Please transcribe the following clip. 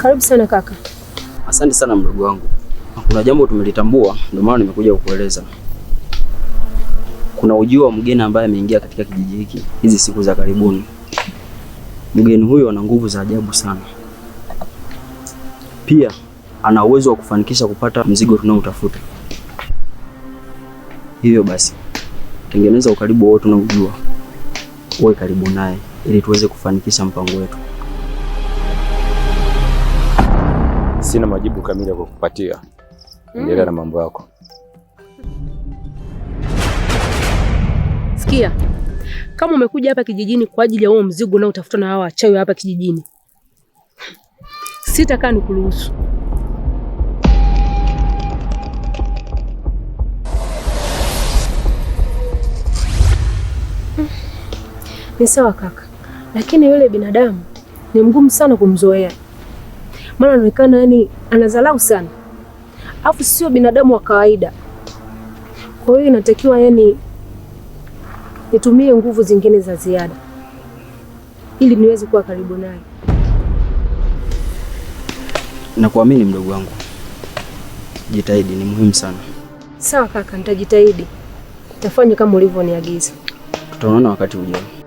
Karibu sana kaka. Asante sana mdogo wangu. Kuna jambo tumelitambua, ndio maana nimekuja kukueleza. Kuna ujio wa mgeni ambaye ameingia katika kijiji hiki hizi siku za karibuni. Mgeni huyo ana nguvu za ajabu sana. Pia ana uwezo wa kufanikisha kupata mzigo tunaotafuta. Hivyo basi, tengeneza ukaribu wote unaojua. Uwe karibu naye ili tuweze kufanikisha mpango wetu. Sina majibu kamili ya kukupatia. Endelea na mambo yako. Sikia. Kama umekuja hapa kijijini kwa ajili ya huo mzigo unaotafuta na hao wachawi hapa kijijini, sitakaa nikuruhusu. Ni sawa kaka, lakini yule binadamu ni mgumu sana kumzoea. Maana anaonekana yani anadharau sana. Alafu sio binadamu wa kawaida. Kwa hiyo inatakiwa yani nitumie nguvu zingine za ziada ili niweze kuwa karibu naye. Nakuamini mdogo wangu. Jitahidi, ni muhimu sana. Sawa kaka, nitajitahidi. Nitafanya kama ulivyoniagiza. Tutaonana wakati ujao.